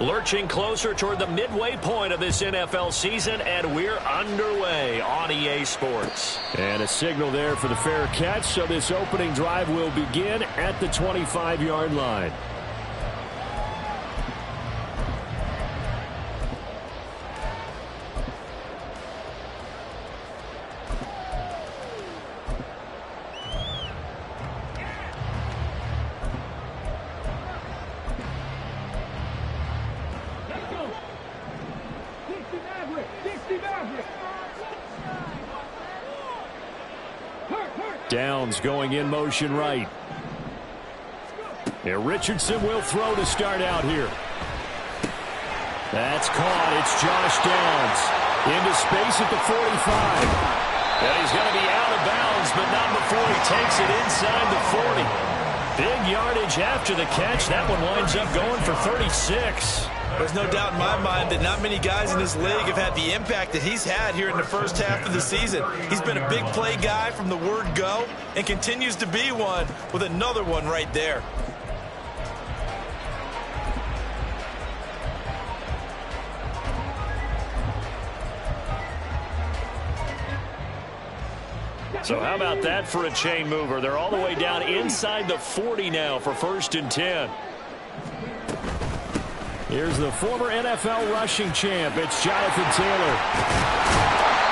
Lurching closer toward the midway point of this NFL season, and we're underway on EA Sports. And a signal there for the fair catch, so this opening drive will begin at the 25-yard line. Downs going in motion right. And Richardson will throw to start out here. That's caught. It's Josh Downs into space at the 45. And he's going to be out of bounds, but not before he takes it inside the 40. Big yardage after the catch. That one winds up going for 36. There's no doubt in my mind that not many guys in this league have had the impact that he's had here in the first half of the season. He's been a big play guy from the word go and continues to be one with another one right there. So how about that for a chain mover? They're all the way down inside the 40 now for 1st and 10. Here's the former NFL rushing champ. It's Jonathan Taylor.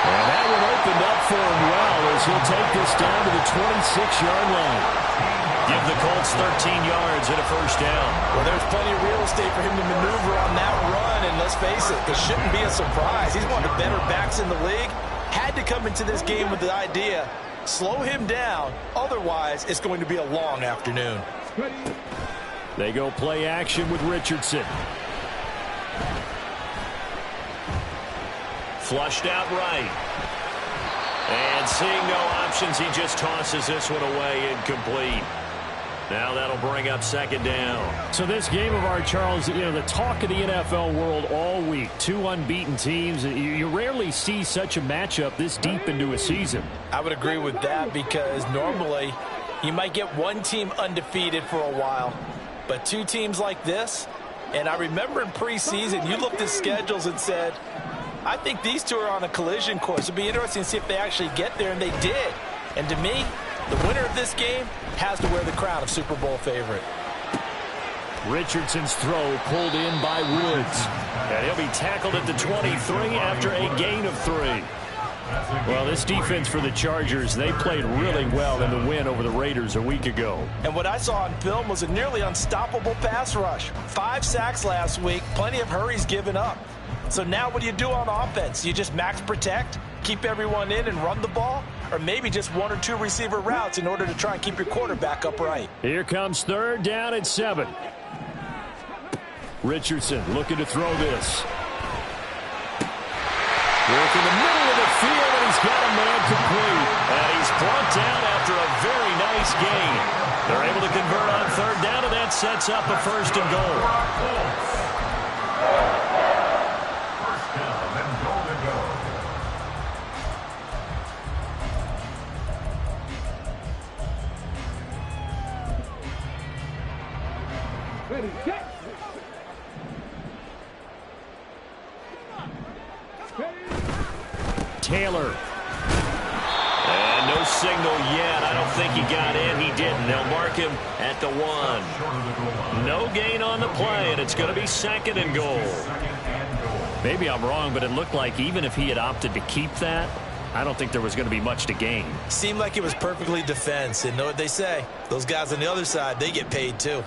And that one opened up for him well as he'll take this down to the 26-yard line. Give the Colts 13 yards and a 1st down. Well, there's plenty of real estate for him to maneuver on that run. And let's face it, this shouldn't be a surprise. He's one of the better backs in the league. Had to come into this game with the idea, slow him down. Otherwise, it's going to be a long afternoon. They go play action with Richardson. Flushed out right. And seeing no options, he just tosses this one away incomplete. Now that'll bring up 2nd down. So this game of ours, Charles, you know, the talk of the NFL world all week. 2 unbeaten teams. You rarely see such a matchup this deep into a season. I would agree with that because normally you might get one team undefeated for a while. But 2 teams like this, and I remember in preseason, you looked at schedules and said, I think these 2 are on a collision course. It'd be interesting to see if they actually get there, and they did. And to me, the winner of this game has to wear the crown of Super Bowl favorite. Richardson's throw pulled in by Woods. And he'll be tackled at the 23 after a gain of 3. Well, this defense for the Chargers, they played really well in the win over the Raiders a week ago. And what I saw on film was a nearly unstoppable pass rush. 5 sacks last week, plenty of hurries given up. So now what do you do on offense? You just max protect, keep everyone in and run the ball? Or maybe just 1 or 2 receiver routes in order to try and keep your quarterback upright? Here comes 3rd down and 7. Richardson looking to throw this. Work in the middle of the field, and he's got a man complete. And he's brought down after a very nice gain. They're able to convert on 3rd down, and that sets up a 1st and goal. Taylor. And no signal yet. I don't think he got in. He didn't. They'll mark him at the 1. No gain on the play, and it's going to be 2nd and goal. Maybe I'm wrong, but it looked like even if he had opted to keep that, I don't think there was going to be much to gain. Seemed like it was perfectly defense. And know what they say? Those guys on the other side, they get paid too.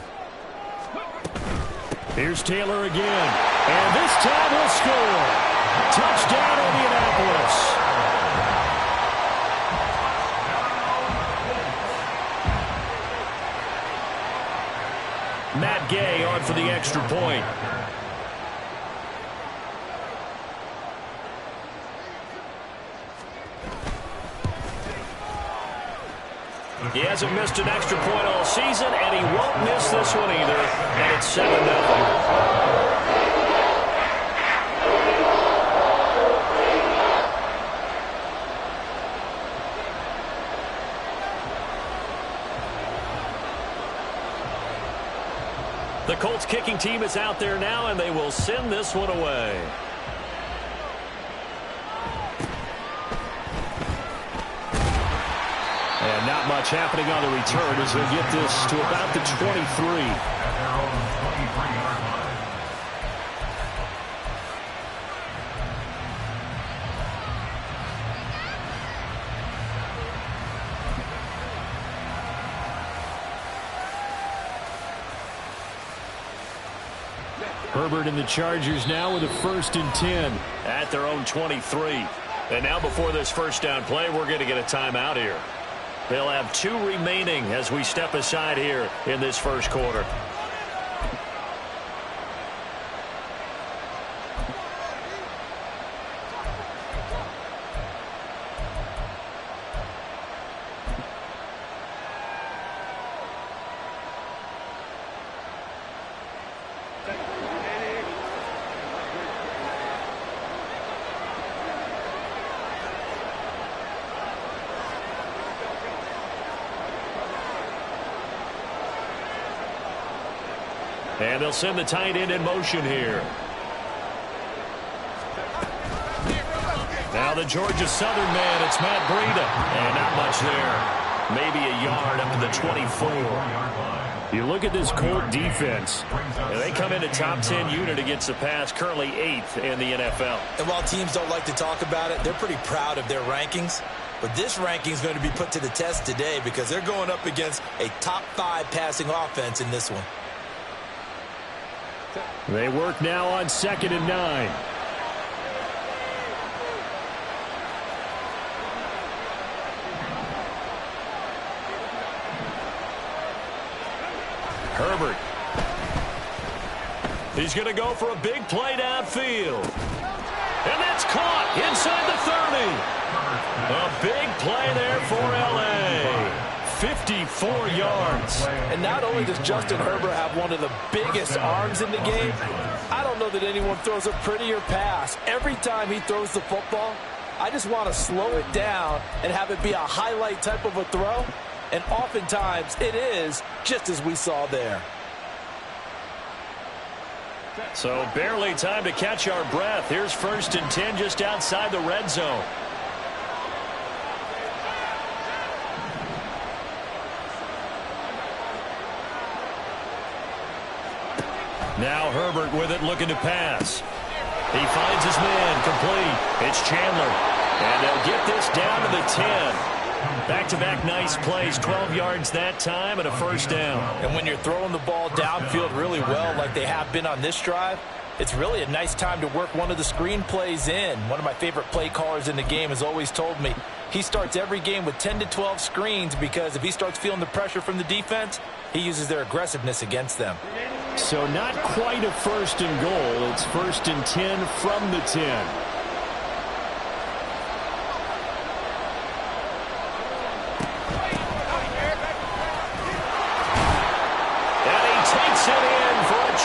Here's Taylor again. And this time he'll score. Touchdown, Indianapolis. Matt Gay on for the extra point. He hasn't missed an extra point all season, and he won't miss this one either. And it's 7-0. The Colts kicking team is out there now, and they will send this one away. And not much happening on the return as they'll get this to about the 23. Herbert and the Chargers now with a 1st and 10. At their own 23. And now before this first down play, we're going to get a timeout here. They'll have 2 remaining as we step aside here in this first quarter. And they'll send the tight end in motion here. Now the Georgia Southern man, it's Matt Breida. And not much there. Maybe a yard up to the 24. You look at this Colt defense. And they come in a top 10 unit against the pass, currently 8th in the NFL. And while teams don't like to talk about it, they're pretty proud of their rankings. But this ranking is going to be put to the test today because they're going up against a top 5 passing offense in this one. They work now on 2nd and 9. Herbert. He's going to go for a big play downfield. And that's caught inside the 30. A big play there for L.A. 54 yards. And not only does Justin Herbert have one of the biggest arms in the game, I don't know that anyone throws a prettier pass. Every time he throws the football, I just want to slow it down and have it be a highlight type of a throw. And oftentimes it is, just as we saw there. So barely time to catch our breath. Here's 1st and 10 just outside the red zone. Now Herbert with it, looking to pass. He finds his man, complete. It's Chandler. And they'll get this down to the 10. Back-to-back nice plays, 12 yards that time and a 1st down. And when you're throwing the ball downfield really well like they have been on this drive, it's really a nice time to work one of the screen plays in. One of my favorite play callers in the game has always told me he starts every game with 10 to 12 screens because if he starts feeling the pressure from the defense, he uses their aggressiveness against them. So not quite a 1st and goal. It's 1st and 10 from the 10.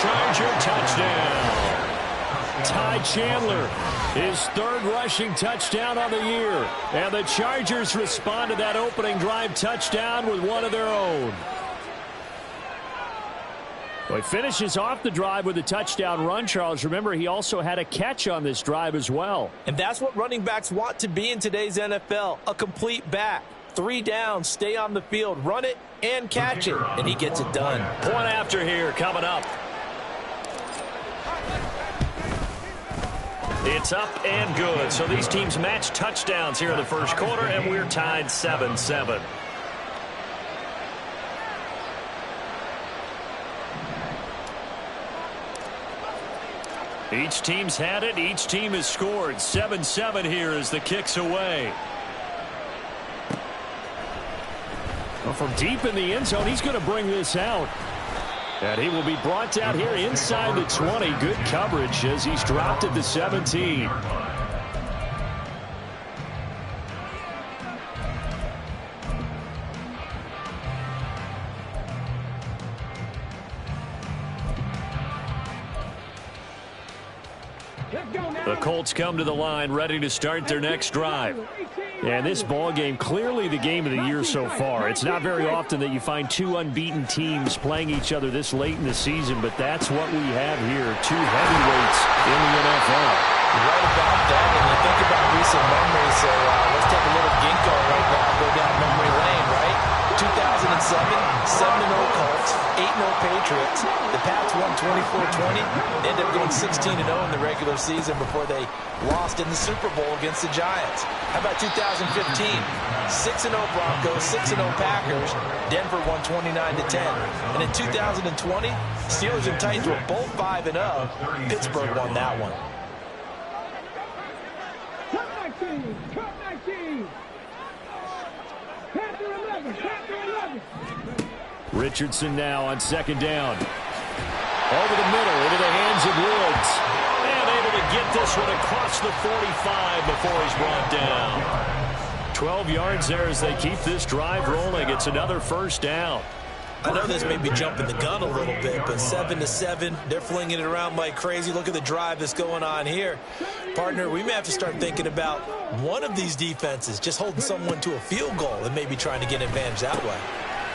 Charger touchdown. Ty Chandler, his 3rd rushing touchdown on the year. And the Chargers respond to that opening drive touchdown with one of their own. Well, he finishes off the drive with a touchdown run, Charles. Remember, he also had a catch on this drive as well. And that's what running backs want to be in today's NFL, a complete back. 3 downs, stay on the field, run it, and catch it. And he gets it done. Point after here coming up. It's up and good. So these teams match touchdowns here in the first quarter, and we're tied 7-7. Each team's had it. Each team has scored. 7-7 here as the kick's away. Well, from deep in the end zone, he's going to bring this out. And he will be brought down here inside the 20. Good coverage as he's dropped at the 17. The Colts come to the line ready to start their next drive. And this ball game, clearly the game of the year so far. It's not very often that you find two unbeaten teams playing each other this late in the season, but that's what we have here, two heavyweights in the NFL. Right about that, and you think about recent memories, so let's take a little ginkgo right now, go down memory lane, right? 2007, 7-0 Colts, 8-0 Patriots. The Pats won 24-20. They ended up going 16-0 in the regular season before they lost in the Super Bowl against the Giants. How about 2015? 6-0 Broncos, 6-0 Packers. Denver won 29-10. And in 2020, Steelers and Titans were both 5-0. Pittsburgh won that one. Cut 19. Panther 11. Richardson now on second down. Over the middle, into the hands of Woods. And able to get this one across the 45 before he's brought down. 12 yards there as they keep this drive rolling. It's another first down. I know this may be jumping the gun a little bit, but 7-7, they're flinging it around like crazy. Look at the drive that's going on here. Partner, we may have to start thinking about one of these defenses just holding someone to a field goal and maybe trying to get an advantage that way.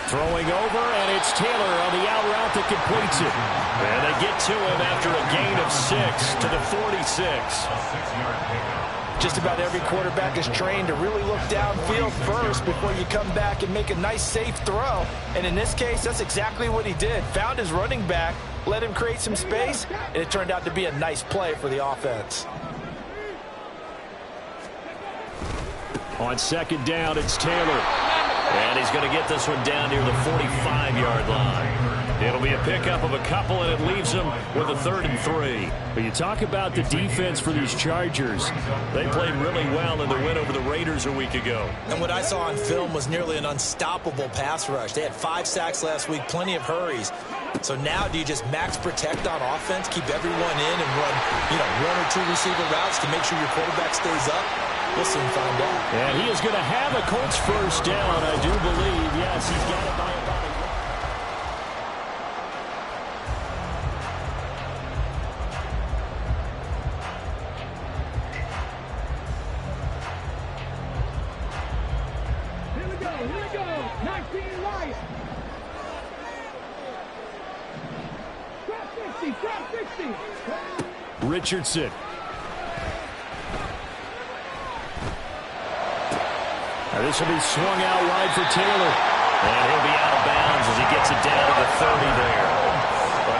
Throwing over, and it's Taylor on the out route that completes it. And they get to him after a gain of 6 to the 46. Just about every quarterback is trained to really look downfield first before you come back and make a nice, safe throw. And in this case, that's exactly what he did. Found his running back, let him create some space, and it turned out to be a nice play for the offense. On second down, it's Taylor. And he's going to get this one down near the 45-yard line. It'll be a pickup of a couple, and it leaves them with a 3rd and 3. But you talk about the defense for these Chargers. They played really well in the win over the Raiders a week ago. And what I saw on film was nearly an unstoppable pass rush. They had 5 sacks last week, plenty of hurries. So now do you just max protect on offense, keep everyone in and run, 1 or 2 receiver routes to make sure your quarterback stays up? We'll soon find out. And he is going to have a Colts first down, I do believe. Yes, he's got it by about a yard. Here we go. 19 Lions. Drop 60. Richardson. This will be swung out wide for Taylor. And he'll be out of bounds as he gets it down to the 30 there.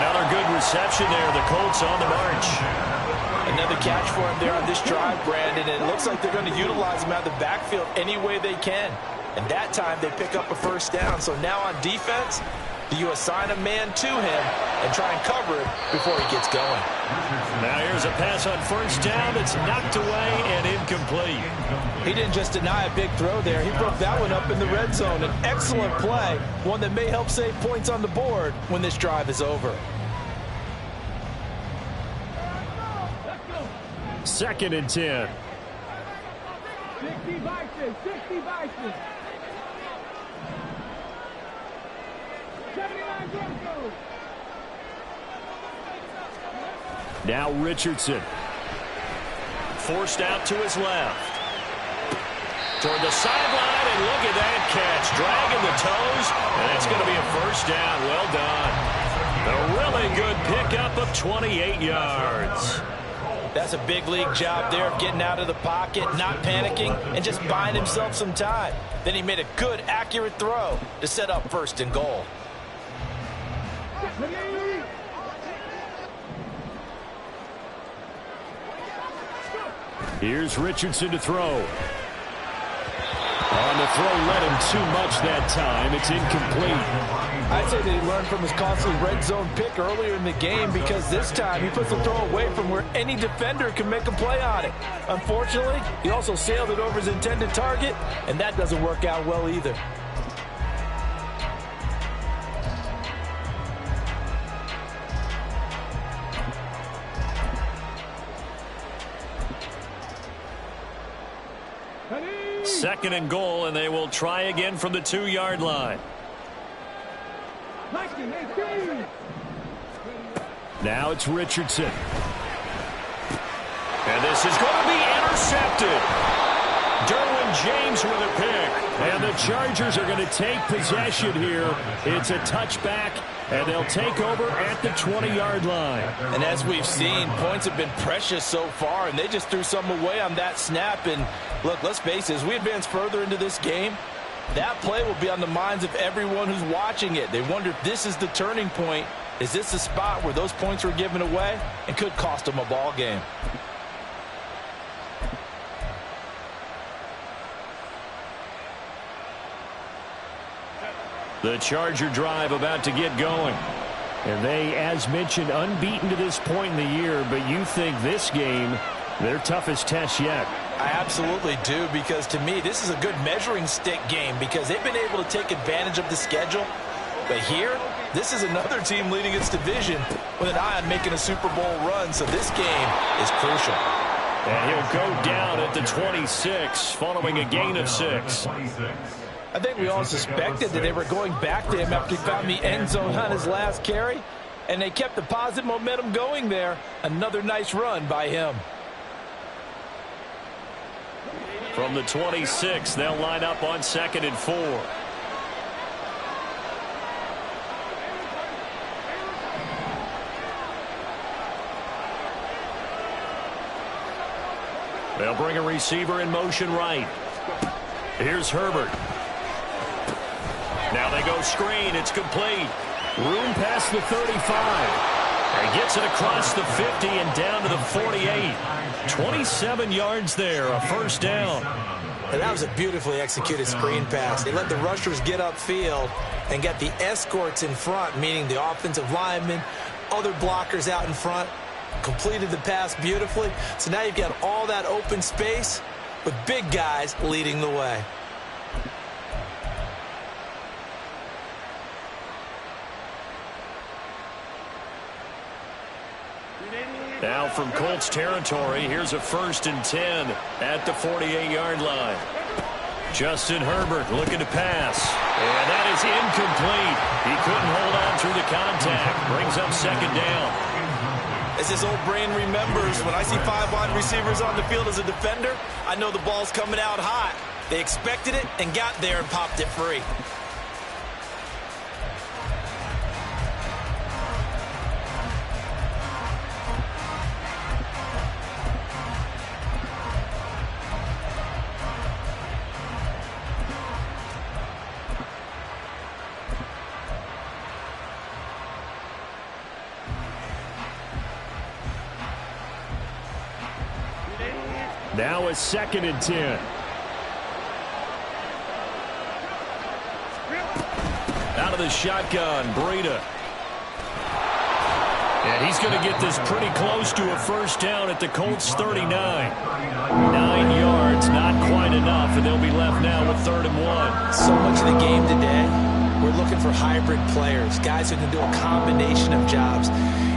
Another good reception there. The Colts on the march. Another catch for him there on this drive, Brandon. And it looks like they're going to utilize him out of the backfield any way they can. And that time they pick up a first down. So now on defense, do you assign a man to him and try and cover it before he gets going? Now here's a pass on first down. It's knocked away and incomplete. He didn't just deny a big throw there. He broke that one up in the red zone. An excellent play, one that may help save points on the board when this drive is over. 2nd and 10. 60 Bison. 79 Broncos. Now Richardson. Forced out to his left. Toward the sideline, and look at that catch. Dragging the toes, and it's going to be a first down. Well done. A really good pickup of 28 yards. That's a big league job there of getting out of the pocket, not panicking, and just buying himself some time. Then he made a good, accurate throw to set up 1st and goal. Here's Richardson to throw. On the throw, led him too much that time. It's incomplete. I'd say that he learned from his costly red zone pick earlier in the game, because this time he puts the throw away from where any defender can make a play on it. Unfortunately, he also sailed it over his intended target, and that doesn't work out well either. Second and goal, and they will try again from the 2-yard line. Now it's Richardson. And this is going to be intercepted. Derwin James with a pick. And the Chargers are going to take possession here. It's a touchback, and they'll take over at the 20-yard line. And as we've seen, points have been precious so far, and they just threw some away on that snap. And look, let's face it, as we advance further into this game, that play will be on the minds of everyone who's watching it. They wonder if this is the turning point. Is this the spot where those points were given away and could cost them a ball game? The Charger drive about to get going. And they, as mentioned, unbeaten to this point in the year, but you think this game, their toughest test yet. I absolutely do, because to me, this is a good measuring stick game because they've been able to take advantage of the schedule. But here, this is another team leading its division with an eye on making a Super Bowl run, so this game is crucial. And he'll go down at the 26 following a gain of 6. I think we all suspected that they were going back to him after he found the end zone on his last carry, and they kept the positive momentum going there. Another nice run by him. From the 26, they'll line up on 2nd and 4. They'll bring a receiver in motion right. Here's Herbert. Now they go screen. It's complete. Room past the 35. And gets it across the 50 and down to the 48. 27 yards there, a first down. And that was a beautifully executed screen pass. They let the rushers get upfield and get the escorts in front, meaning the offensive linemen, other blockers out in front. Completed the pass beautifully. So now you've got all that open space with big guys leading the way. Now from Colts territory, here's a 1st and 10 at the 48-yard line. Justin Herbert looking to pass. And that is incomplete. He couldn't hold on through the contact. Brings up 2nd down. As this old brain remembers, when I see 5 wide receivers on the field as a defender, I know the ball's coming out hot. They expected it and got there and popped it free. Now a 2nd and 10. Out of the shotgun, Breida. And he's going to get this pretty close to a first down at the Colts 39. 9 yards, not quite enough, and they'll be left now with 3rd and 1. So much of the game today, we're looking for hybrid players, guys who can do a combination of jobs.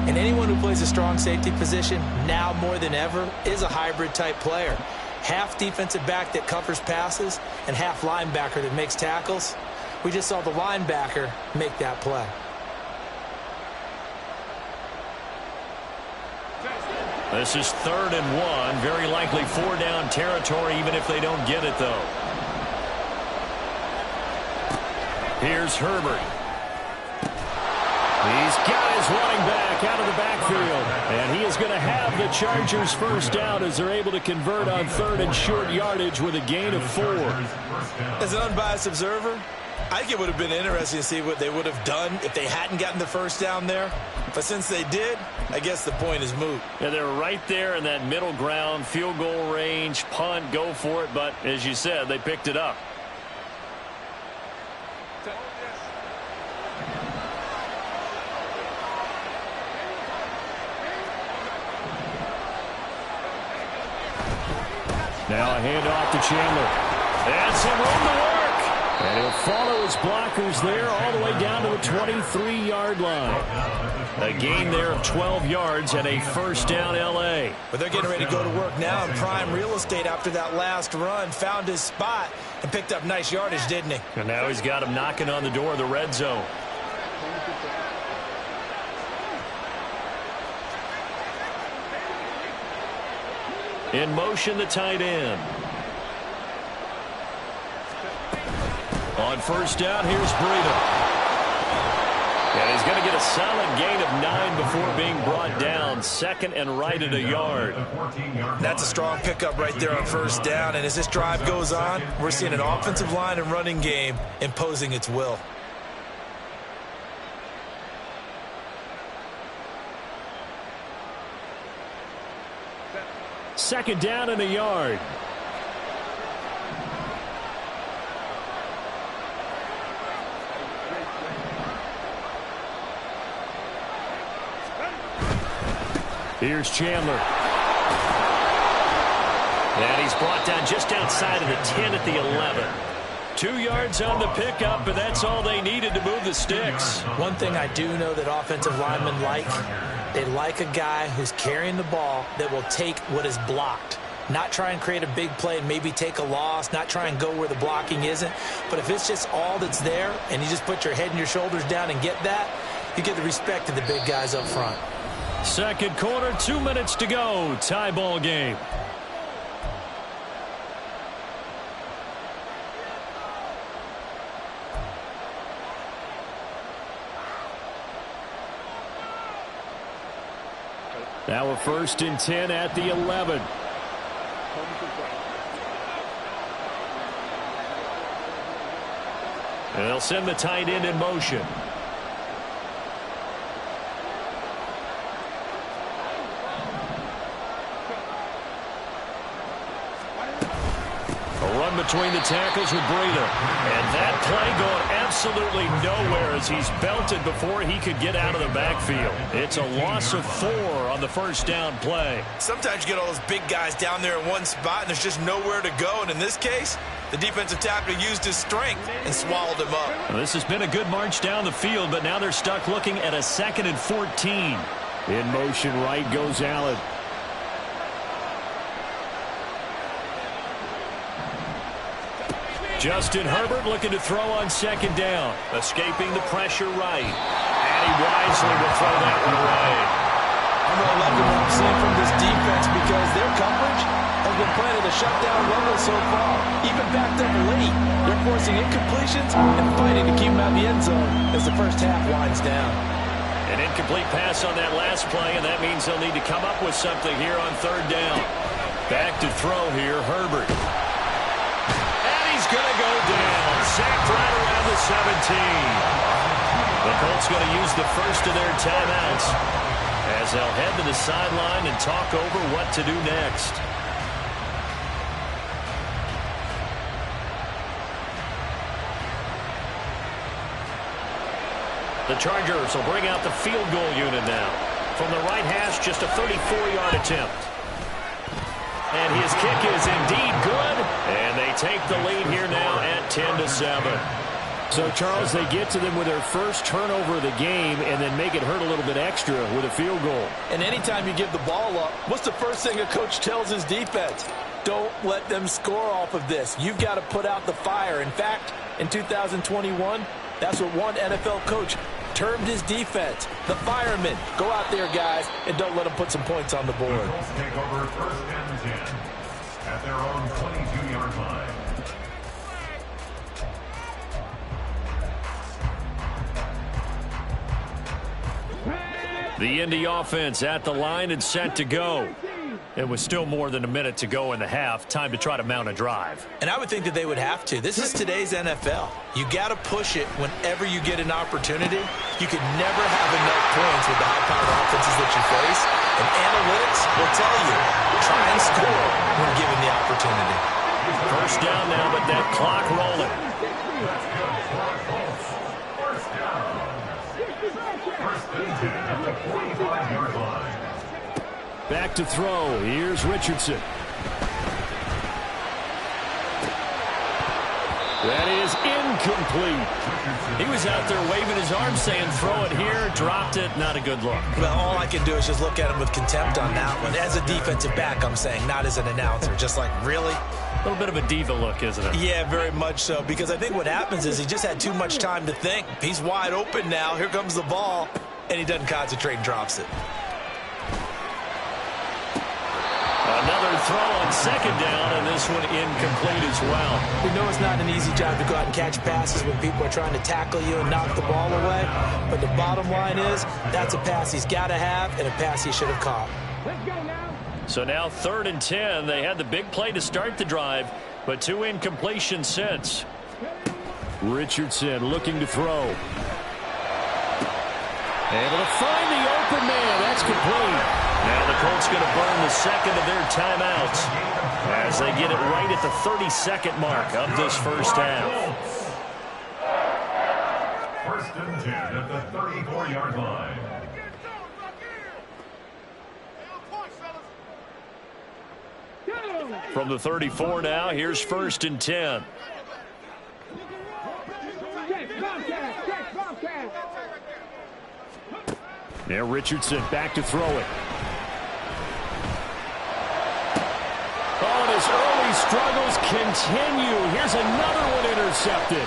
And anyone who plays a strong safety position, now more than ever, is a hybrid-type player. Half defensive back that covers passes and half linebacker that makes tackles. We just saw the linebacker make that play. This is 3rd and 1. Very likely 4-down territory, even if they don't get it, though. Here's Herbert. He's got his running back out of the backfield. And he is going to have the Chargers first down as they're able to convert on 3rd and short yardage with a gain of 4. As an unbiased observer, I think it would have been interesting to see what they would have done if they hadn't gotten the first down there. But since they did, I guess the point is moot. Yeah, they're right there in that middle ground, field goal range, punt, go for it. But as you said, they picked it up. Now a handoff to Chandler. And some room to work. And he'll follow his blockers there all the way down to the 23-yard line. A gain there of 12 yards and a first down L.A. But they're getting ready to go to work now in prime real estate after that last run. Found his spot and picked up nice yardage, didn't he? And now he's got him knocking on the door of the red zone. In motion, the tight end. On first down, here's Breida. And he's going to get a solid gain of 9 before being brought down. Second and right at a yard. That's a strong pickup right there on first down. And as this drive goes on, we're seeing an offensive line and running game imposing its will. Second down and a yard. Here's Chandler. And he's brought down just outside of the 10 at the 11. 2 yards on the pickup, and that's all they needed to move the sticks. One thing I do know that offensive linemen like, they like a guy who's carrying the ball that will take what is blocked. Not try and create a big play and maybe take a loss, not try and go where the blocking isn't. But if it's just all that's there and you just put your head and your shoulders down and get that, you get the respect of the big guys up front. Second quarter, 2 minutes to go. Tie ball game. Now a 1st and 10 at the 11. And they'll send the tight end in motion. A run between the tackles with Breida. And that play going absolutely nowhere as he's belted before he could get out of the backfield. It's a loss of 4 on the first down play. Sometimes you get all those big guys down there in one spot and there's just nowhere to go. And in this case, the defensive tackle used his strength and swallowed him up. Well, this has been a good march down the field, but now they're stuck looking at a 2nd and 14. In motion right goes Allen. Justin Herbert looking to throw on 2nd down. Escaping the pressure right. And he wisely will throw that one away. I'm going to love what I'm seeing from this defense because their coverage has been playing at a shutdown level so far. Even backed up late, they're forcing incompletions and fighting to keep them out of the end zone as the first half winds down. An incomplete pass on that last play, and that means they'll need to come up with something here on 3rd down. Back to throw here, Herbert. He's going to go down. Sacked right around the 17. The Colts going to use the first of their timeouts as they'll head to the sideline and talk over what to do next. The Chargers will bring out the field goal unit now. From the right hash, just a 34-yard attempt. And his kick is indeed good. And they take the lead here now at 10-7. So, Charles, they get to them with their first turnover of the game and then make it hurt a little bit extra with a field goal. And anytime you give the ball up, what's the first thing a coach tells his defense? Don't let them score off of this. You've got to put out the fire. In fact, in 2021, that's what one NFL coach termed his defense. The firemen. Go out there, guys, and don't let them put some points on the board. The Colts take over 1st and 10 at their own 22-yard line. The Indy offense at the line and set to go. It was still more than a minute to go in the half. Time to try to mount a drive. And I would think that they would have to. This is today's NFL. You got to push it whenever you get an opportunity. You can never have enough points with the high-powered offenses that you face. And analytics will tell you, try and score when given the opportunity. First down now, but that clock rolling. Back to throw. Here's Richardson. That is incomplete. He was out there waving his arms saying throw it here, dropped it, not a good look. Well, all I can do is just look at him with contempt on that one. As a defensive back, I'm saying, not as an announcer. Just like, really? A little bit of a diva look, isn't it? Yeah, very much so, because I think what happens is he just had too much time to think. He's wide open now. Here comes the ball, and he doesn't concentrate and drops it. Another Another throw on second down, and this one incomplete as well. We know it's not an easy job to go out and catch passes when people are trying to tackle you and knock the ball away. But the bottom line is, that's a pass he's got to have and a pass he should have caught. Let's go now. So now 3rd and 10. They had the big play to start the drive, but 2 incompletions since. Richardson looking to throw. Able to find the open man. That's complete. Now the Colts going to burn the second of their timeouts as they get it right at the 32nd mark of this first half. 1st and 10 at the 34-yard line. From the 34 now, here's 1st and 10. Now Richardson back to throw it. Oh, and his early struggles continue. Here's another one intercepted.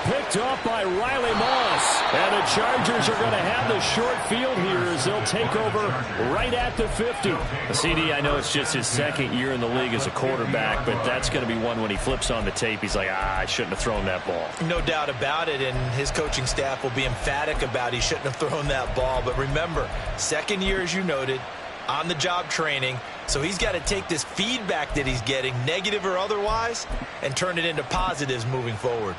Picked off by Riley Moss. And the Chargers are going to have the short field here as they'll take over right at the 50. CD, I know it's just his 2nd year in the league as a quarterback, but that's going to be one when he flips on the tape. He's like, I shouldn't have thrown that ball. No doubt about it, and his coaching staff will be emphatic about he shouldn't have thrown that ball. But remember, 2nd year, as you noted, on-the-job training. So he's got to take this feedback that he's getting, negative or otherwise, and turn it into positives moving forward.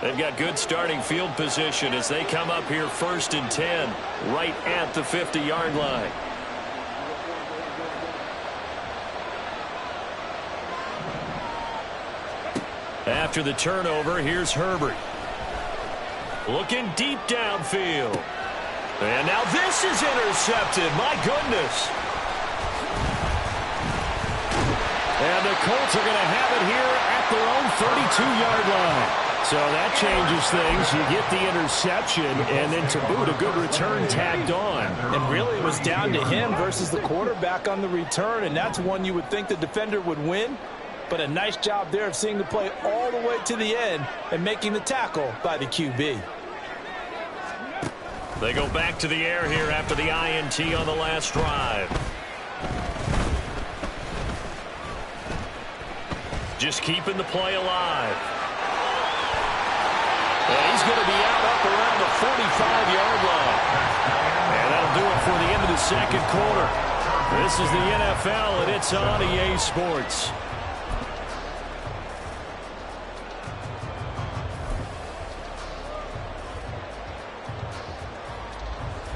They've got good starting field position as they come up here 1st and 10, right at the 50-yard line. After the turnover, here's Herbert. Looking deep downfield. And now this is intercepted. My goodness. And the Colts are going to have it here at their own 32-yard line. So that changes things. You get the interception, and then to boot, a good return tacked on. And really, it was down to him versus the quarterback on the return, and that's one you would think the defender would win. But a nice job there of seeing the play all the way to the end and making the tackle by the QB. They go back to the air here after the INT on the last drive. Just keeping the play alive. And he's going to be out up around the 45-yard line. And that'll do it for the end of the second quarter. This is the NFL, and it's on EA Sports.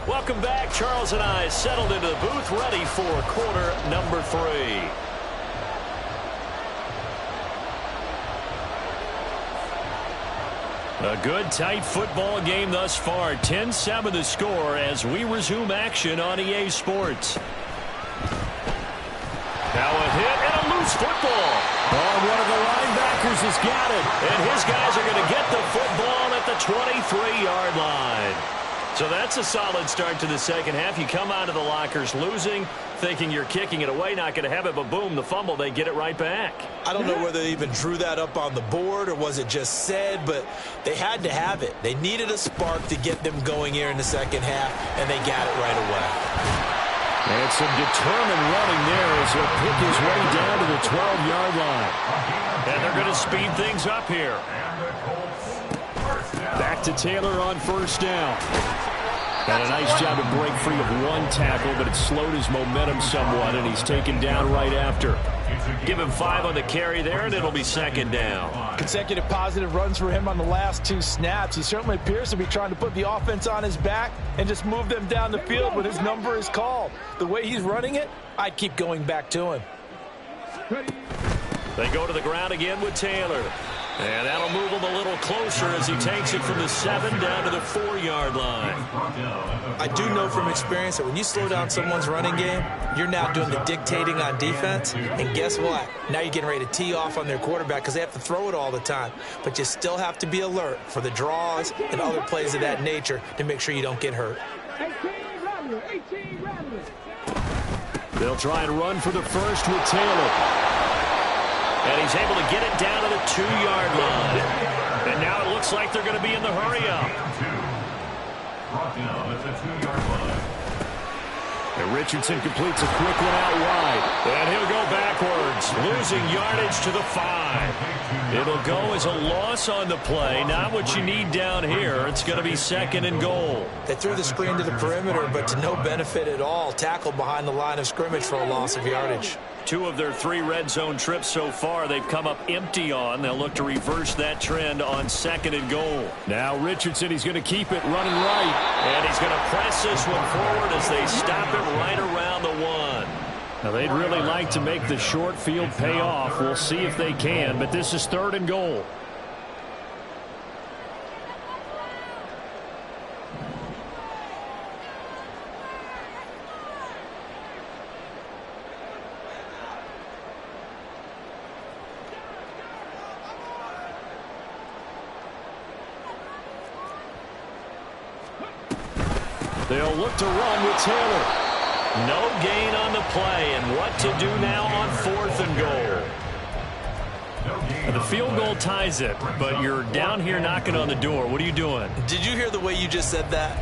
Welcome back. Charles and I settled into the booth, ready for quarter number 3. A good, tight football game thus far. 10-7 the score as we resume action on EA Sports. Now a hit and a loose football. Oh, one of the linebackers has got it. And his guys are going to get the football at the 23-yard line. So that's a solid start to the second half. You come out of the lockers losing, thinking you're kicking it away, not going to have it, but boom, the fumble, they get it right back. I don't know whether they even drew that up on the board or was it just said, but they had to have it. They needed a spark to get them going here in the second half, and they got it right away. And some determined running there as he'll pick his way down to the 12-yard line. And they're going to speed things up here. Back to Taylor on first down. And a nice job to break free of one tackle, but it slowed his momentum somewhat, and he's taken down right after. Give him 5 on the carry there, and it'll be second down. Consecutive positive runs for him on the last 2 snaps. He certainly appears to be trying to put the offense on his back and just move them down the field when his number is called. The way he's running it, I'd keep going back to him. They go to the ground again with Taylor. And that'll move him a little closer as he takes it from the 7 down to the 4-yard line. I do know from experience that when you slow down someone's running game, you're now doing the dictating on defense. And guess what? Now you're getting ready to tee off on their quarterback because they have to throw it all the time. But you still have to be alert for the draws and other plays of that nature to make sure you don't get hurt. 18 Rattler. They'll try and run for the first with Taylor. And he's able to get it down to the 2-yard line. And now it looks like they're going to be in the hurry-up. And Richardson completes a quick one out wide. And he'll go backwards, losing yardage to the 5. It'll go as a loss on the play. Not what you need down here. It's going to be 2nd and goal. They threw the screen to the perimeter, but to no benefit at all. Tackled behind the line of scrimmage for a loss of yardage. 2 of their 3 red zone trips so far they've come up empty on. They'll look to reverse that trend on 2nd and goal. Now Richardson, he's going to keep it running right. And he's going to press this one forward as they stop it right around the 1. Now they'd really like to make the short field pay off. We'll see if they can, but this is 3rd and goal. They'll look to run with Taylor. No gain on the play, and what to do now on 4th and goal. The field goal ties it, but you're down here knocking on the door. What are you doing? Did you hear the way you just said that?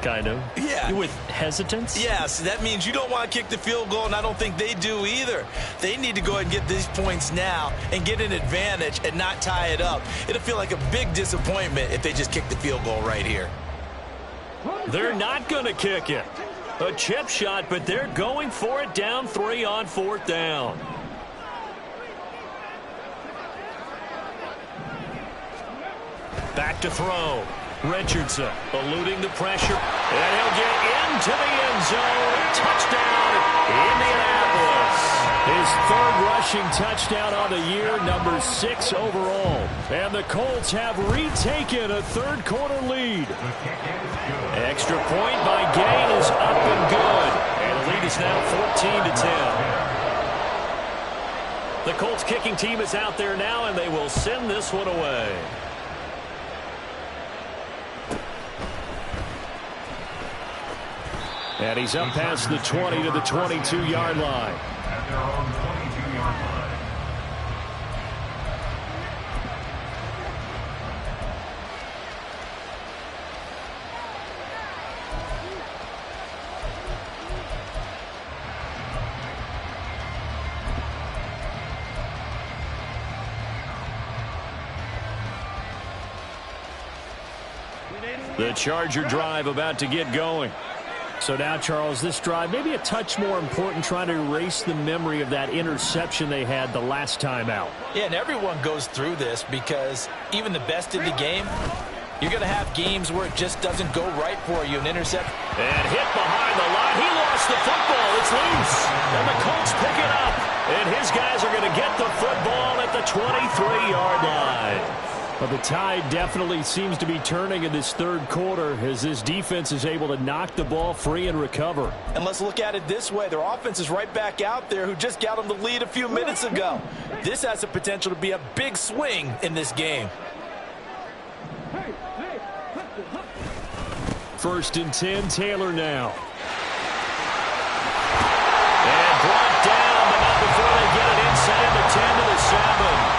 Kind of. Yeah. With hesitance? Yes, that means you don't want to kick the field goal, and I don't think they do either. They need to go ahead and get these points now and get an advantage and not tie it up. It'll feel like a big disappointment if they just kick the field goal right here. They're not going to kick it. A chip shot, but they're going for it down 3 on 4th down. Back to throw. Richardson eluding the pressure. And he'll get into the end zone. Touchdown, Indianapolis. His 3rd rushing touchdown on the year, number 6 overall. And the Colts have retaken a 3rd quarter lead. Extra point by Gain is up and good. And the lead is now 14-10. The Colts kicking team is out there now, and they will send this one away. And he's up past the 20 to the 22-yard line. At their own 22-yard line. The Charger drive about to get going. So now, Charles, this drive maybe a touch more important, trying to erase the memory of that interception they had the last time out. Yeah, and everyone goes through this because even the best in the game, you're going to have games where it just doesn't go right for you. An intercept. And hit behind the line. He lost the football. It's loose. And the Colts pick it up. And his guys are going to get the football at the 23-yard line. But the tide definitely seems to be turning in this 3rd quarter as this defense is able to knock the ball free and recover. And let's look at it this way. Their offense is right back out there who just got them the lead a few minutes ago. This has the potential to be a big swing in this game. 1st and 10, Taylor now. And brought down, but not before they get it inside the 10 to the 7.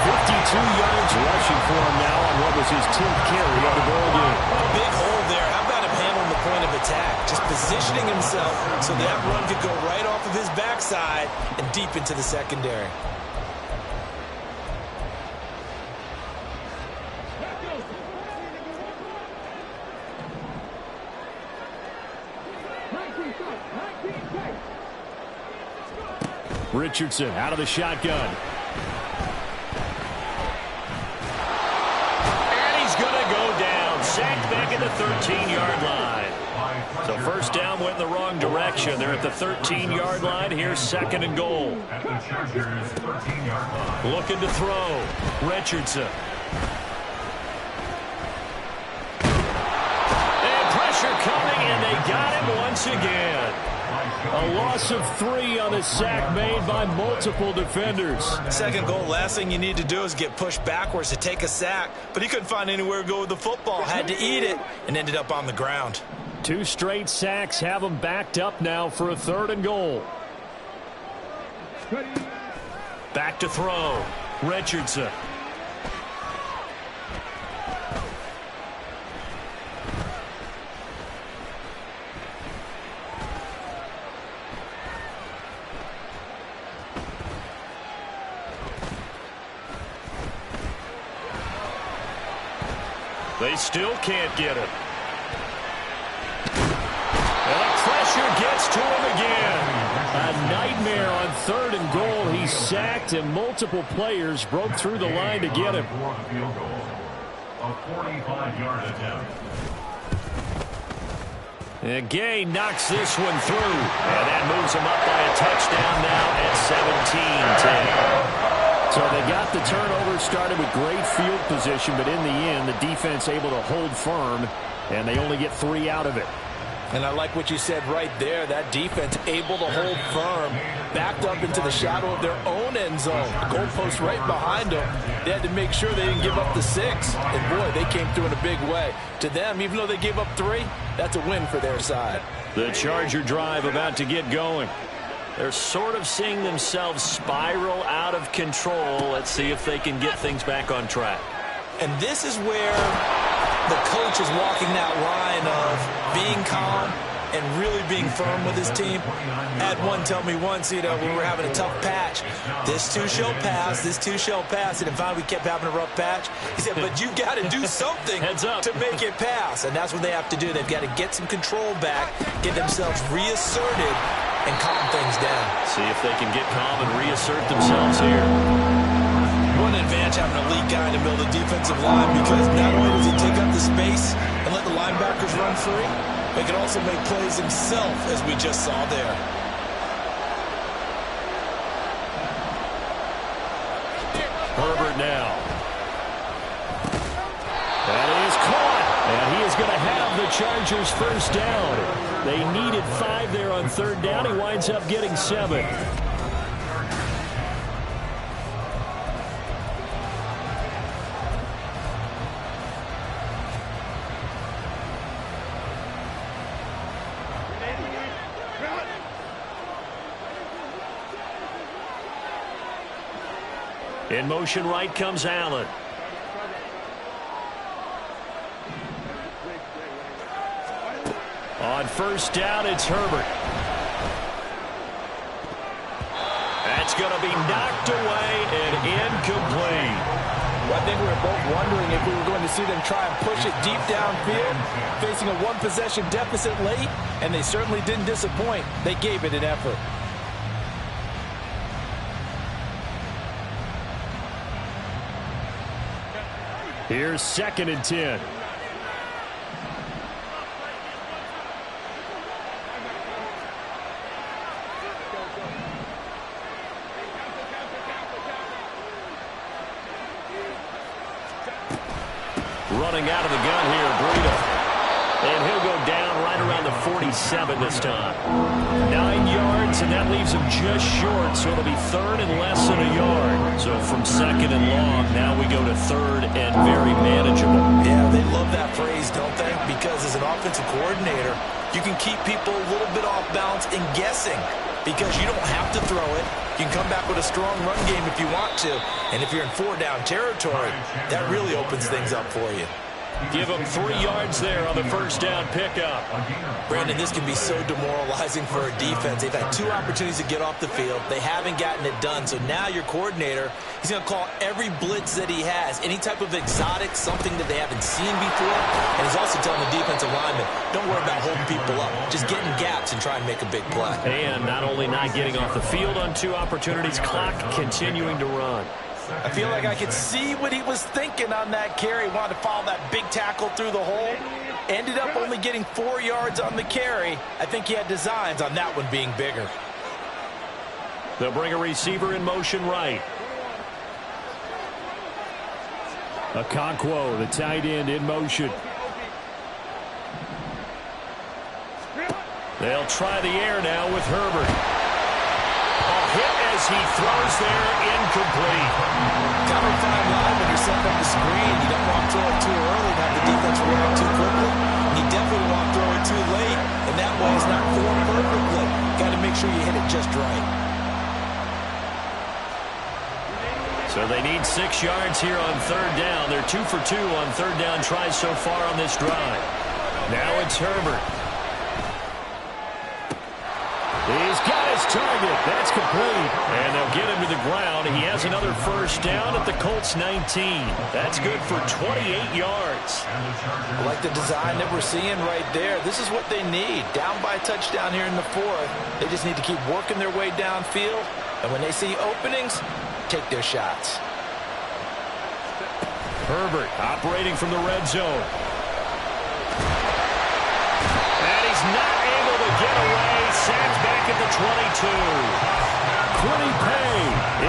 52 yards rushing for him now on what was his 10th carry of the ball game. Big hole there. How about him handling the point of attack? Just positioning himself so that run could go right off of his backside and deep into the secondary. Richardson out of the shotgun. Sacked back at the 13-yard line. So 1st down went in the wrong direction. They're at the 13-yard line. Here's 2nd and goal. At the Chargers' 13-yard line. Looking to throw. Richardson. And pressure coming, and they got him once again. A loss of 3 on a sack made by multiple defenders. 2nd goal, last thing you need to do is get pushed backwards to take a sack. But he couldn't find anywhere to go with the football. Had to eat it and ended up on the ground. 2 straight sacks have them backed up now for a 3rd and goal. Back to throw. Richardson. They still can't get him. And the pressure gets to him again. A nightmare on 3rd and goal. He's sacked, and multiple players broke through the line to get him. A 45-yard attempt. And Gay knocks this one through. And that moves him up by a touchdown now at 17-10. So they got the turnover started with great field position, but in the end, the defense able to hold firm, and they only get 3 out of it. And I like what you said right there. That defense able to hold firm, backed up into the shadow of their own end zone. The goalpost right behind them. They had to make sure they didn't give up the 6. And, boy, they came through in a big way. To them, even though they gave up 3, that's a win for their side. The Charger drive about to get going. They're sort of seeing themselves spiral out of control. Let's see if they can get things back on track. And this is where the coach is walking that line of being calm and really being firm with his team. I had one tell me once, when we were having a tough patch, this too shall pass, this too shall pass. And finally we kept having a rough patch. He said, but you got to do something to make it pass. And that's what they have to do. They've got to get some control back, get themselves reasserted, and calm things down. See if they can get calm and reassert themselves here. What an advantage having a elite guy in the middle of the defensive line, because not only does he take up the space and let the linebackers run free, but he can also make plays himself, as we just saw there. Herbert now. That is caught. And he is going to have the Chargers first down. They needed 5 there on 3rd down. He winds up getting 7. In motion right comes Allen. On 1st down, it's Herbert. That's going to be knocked away and incomplete. Well, I think we were both wondering if we were going to see them try and push it deep downfield, facing a 1-possession deficit late, and they certainly didn't disappoint. They gave it an effort. Here's 2nd and 10. Running out of the gun here, Breida. And he'll go down right around the 47 this time. 9 yards, and that leaves him just short, so it'll be 3rd and less than a yard. So from 2nd and long, now we go to 3rd and very manageable. Yeah, they love that phrase, don't they? Because as an offensive coordinator, you can keep people a little bit off balance and guessing, because you don't have to throw it. You can come back with a strong run game if you want to. And if you're in 4-down territory, that really opens things up for you. Give them 3 yards there on the 1st down pickup. Brandon, this can be so demoralizing for a defense. They've had 2 opportunities to get off the field. They haven't gotten it done. So now your coordinator, he's going to call every blitz that he has, any type of exotic, something that they haven't seen before. And he's also telling the defensive lineman, don't worry about holding people up. Just get in gaps and try and make a big play. And not only not getting off the field on 2 opportunities, clock continuing to run. I feel like I could see what he was thinking on that carry. Wanted to follow that big tackle through the hole. Ended up only getting 4 yards on the carry. I think he had designs on that one being bigger. They'll bring a receiver in motion right. Okonkwo, the tight end, in motion. They'll try the air now with Herbert. Hit as he throws there, incomplete. Kind of a fine line when you're setting up the screen. You don't want to throw it too early, not the defense will run too quickly. You definitely want to throw it too late, and that way it's not formed perfectly. Got to make sure you hit it just right. So they need 6 yards here on 3rd down. They're 2 for 2 on 3rd down tries so far on this drive. Now it's Herbert. He's got his target. That's complete. And they'll get him to the ground. He has another first down at the Colts 19. That's good for 28 yards. I like the design that we're seeing right there. This is what they need. Down by a touchdown here in the fourth. They just need to keep working their way downfield. And when they see openings, take their shots. Herbert operating from the red zone. And he's not able to get away. Sacked back at the 22. Quiddy Pay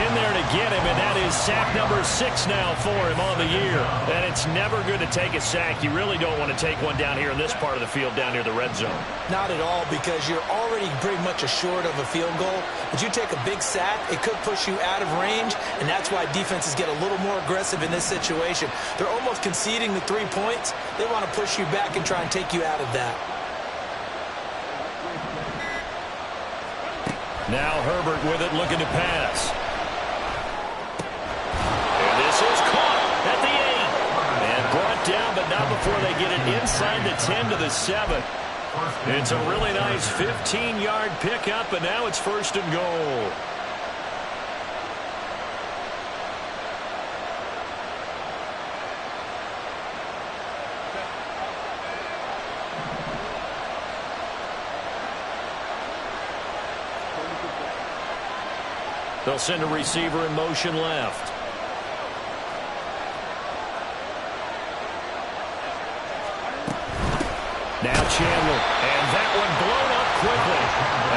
in there to get him, and that is sack number 6 now for him on the year. And it's never good to take a sack. You really don't want to take one down here in this part of the field, down near the red zone. Not at all, because you're already pretty much assured of a field goal. But you take a big sack, it could push you out of range, and that's why defenses get a little more aggressive in this situation. They're almost conceding the 3 points. They want to push you back and try and take you out of that. Now Herbert with it, looking to pass. And this is caught at the 8. And brought down, but not before they get it inside the 10 to the 7. It's a really nice 15-yard pickup, and now it's 1st and goal. They'll send a receiver in motion left. Now Chandler, and that one blown up quickly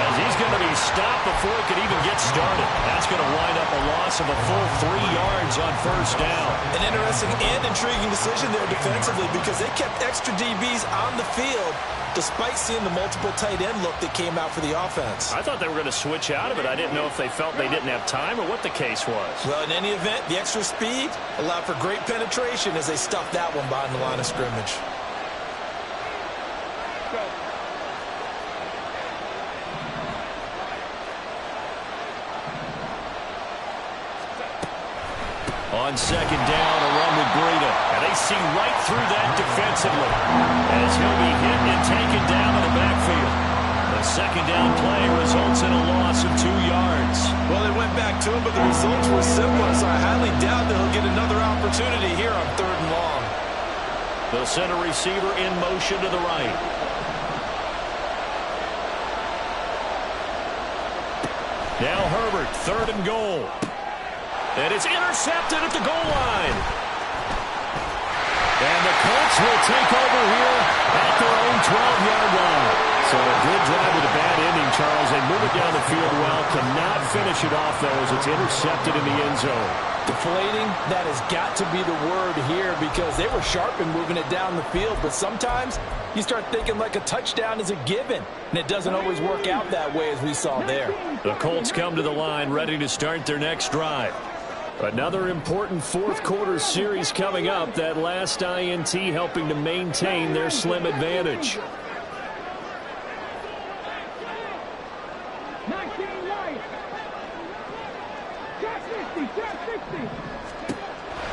as he's going to be stopped before he could even get started. That's going to wind up a loss of a full 3 yards on 1st down. An interesting and intriguing decision there defensively, because they kept extra DBs on the field despite seeing the multiple tight end look that came out for the offense. I thought they were going to switch out of it. I didn't know if they felt they didn't have time or what the case was. Well, in any event, the extra speed allowed for great penetration as they stuffed that one behind the line of scrimmage. On 2nd down, a run with Breida. And they see right through that defensively as he'll be hit and taken down in the backfield. The 2nd down play results in a loss of 2 yards. Well, they went back to him, but the results were similar, so I highly doubt that he'll get another opportunity here on 3rd and long. They'll send a receiver in motion to the right. Now Herbert, 3rd and goal. And it's intercepted at the goal line. And the Colts will take over here at their own 12-yard line. So a good drive with a bad ending, Charles. They move it down the field well. Cannot finish it off, though, as it's intercepted in the end zone. Deflating, that has got to be the word here, because they were sharp in moving it down the field. But sometimes you start thinking like a touchdown is a given, and it doesn't always work out that way as we saw there. The Colts come to the line ready to start their next drive. Another important 4th quarter series coming up. That last INT helping to maintain their slim advantage. 19 right. Shot 60, shot 60.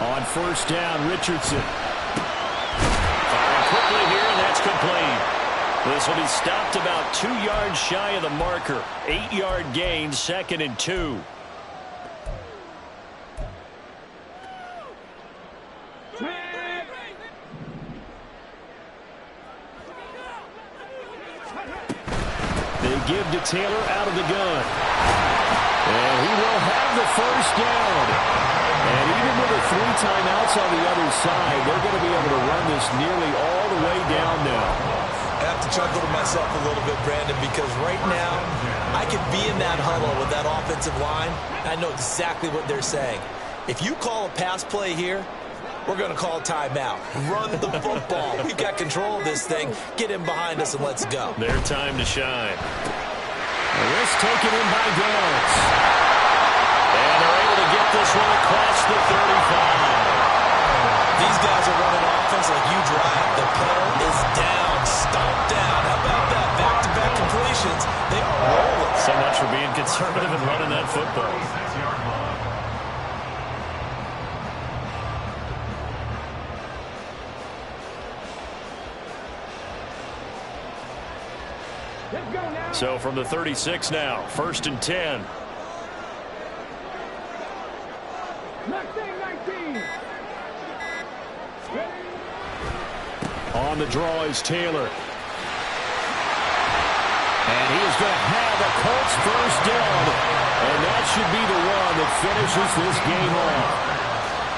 On 1st down, Richardson. Firing quickly here, and that's complete. This will be stopped about 2 yards shy of the marker. 8-yard gain, 2nd and 2. They give to Taylor out of the gun. And he will have the 1st down. And even with the 3 timeouts on the other side, they're going to be able to run this nearly all the way down now. I have to chuckle to myself a little bit, Brandon, because right now I could be in that huddle with that offensive line. I know exactly what they're saying. If you call a pass play here, we're going to call timeout. Run the football. We've got control of this thing. Get in behind us and let's go. Their time to shine. The risk taken in by Downs. And they're able to get this one across the 35. These guys are running offense like you drive. The pedal is down. Stomp down. How about that? Back-to-back completions. They are rolling. So much for being conservative and running that football. Let's go now. So from the 36 now, 1st and 10. Mustang 19. On the draw is Taylor. And he is going to have a Colts first down. And that should be the one that finishes this game off.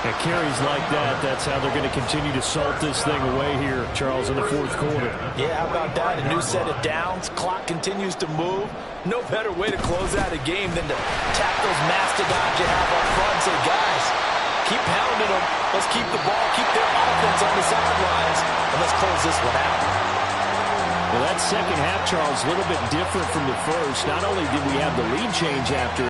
And carries like that, that's how they're going to continue to salt this thing away here, Charles, in the 4th quarter. Yeah, how about that? A new set of downs. Clock continues to move. No better way to close out a game than to tap those mastodons you have up front and say, guys, keep pounding them. Let's keep the ball, keep their offense on the sidelines, and let's close this one out. Well, that second half, Charles, a little bit different from the first. Not only did we have the lead change after